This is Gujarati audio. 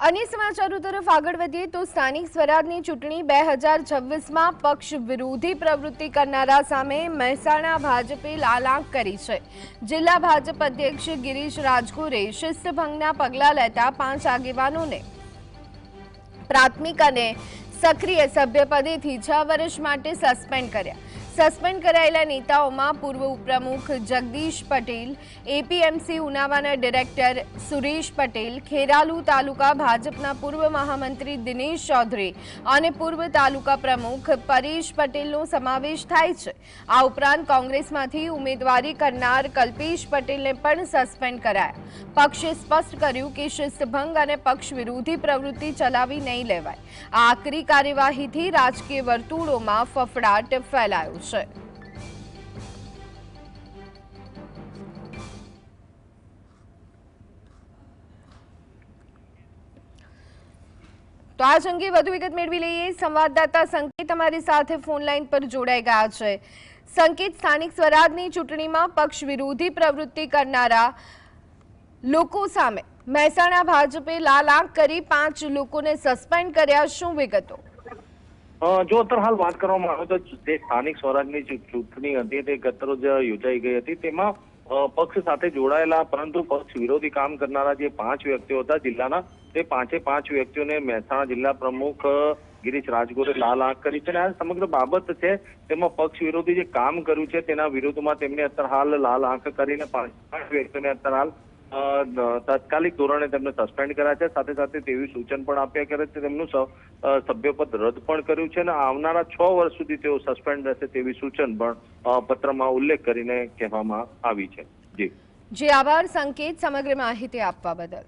अन्य समाचारों तरफ आगळ વધીએ તો સ્થાનિક સ્વરાજની ચૂંટણી 2026માં પક્ષ વિરોધી પ્રવૃત્તિ કરનારા સામે મહેસાણા ભાજપે લાલાંક કરી છે। જિલ્લા ભાજપ અધ્યક્ષ ગિરીશ રાજગોરે શિસ્તભંગના પગલાં લેતા 5 આગેવાનોને પ્રાથમિક અને સક્રિય સભ્યપદેથી 6 વર્ષ માટે સસ્પેન્ડ કર્યા। સસ્પેન્ડ કરાયેલા નેતાઓમાં પૂર્વ ઉપપ્રમુખ જગદીશ પટેલ, એપીએમસી ઉનાવાના ડિરેક્ટર સુરેશ પટેલ, ખેરાલુ તાલુકા ભાજપના પૂર્વ મહામંત્રી દિનેશ ચૌધરી અને પૂર્વ તાલુકા પ્રમુખ પરેશ પટેલનો સમાવેશ થાય છે। આ ઉપરાંત કોંગ્રેસમાંથી ઉમેદવારી કરનાર કલ્પેશ પટેલને પણ સસ્પેન્ડ કરાયા। પક્ષે સ્પષ્ટ કર્યું કે શિસ્તભંગ અને પક્ષ વિરોધી પ્રવૃત્તિ ચલાવી નહીં લેવાય। આ આકરી કાર્યવાહીથી રાજકીય વર્તુળોમાં ફફડાટ ફેલાયો છે। તો આજ અંગે વધુ વિગત મેળવી લઈએ। સંવાદદાતા સંકેત અમારી સાથે ફોન લાઈન પર જોડાઈ ગયા છે। સંકેત, સ્થાનિક સ્વરાજની ચૂંટણીમાં પક્ષ વિરોધી પ્રવૃત્તિ કરનારા લોકો સામે મહેસાણા ભાજપે લાલાંક કરી 5 લોકોને સસ્પેન્ડ કર્યા। શું વિગતો? જો હાલ વાત કરવામાં આવે તો જે સ્થાનિક સ્વરાજની ચૂંટણી હતી તે ગત રોજ યોજાઈ ગઈ હતી। તેમાં પક્ષ સાથે જોડાયેલા પરંતુ પક્ષ વિરોધી કામ કરનારા જે 5 વ્યક્તિઓ હતા જિલ્લાના, તે 5 વ્યક્તિઓને મહેસાણા જિલ્લા પ્રમુખ ગિરીશ રાજગોરે લાલાંક કરી છે। આ સમગ્ર બાબત છે તેમાં પક્ષ વિરોધી જે કામ કર્યું છે તેના વિરોધમાં તેમને અત્યારે હાલ લાલાંક કરીને 5 વ્યક્તિઓને અત્યારે હાલ તાત્કાલિક ધોરણે તેમને સસ્પેન્ડ કર્યા છે। સાથે સાથે તેવી સૂચન પણ આપ્યા કરે છે, તેમનું સભ્યપદ રદ પણ કર્યું છે અને આવનારા 6 વર્ષ સુધી તેઓ સસ્પેન્ડ રહેશે તેવી સૂચન પણ પત્રમાં ઉલ્લેખ કરીને કહેવામાં આવી છે। જી આભાર સંકેત, સમગ્ર માહિતી આપવા બદલ।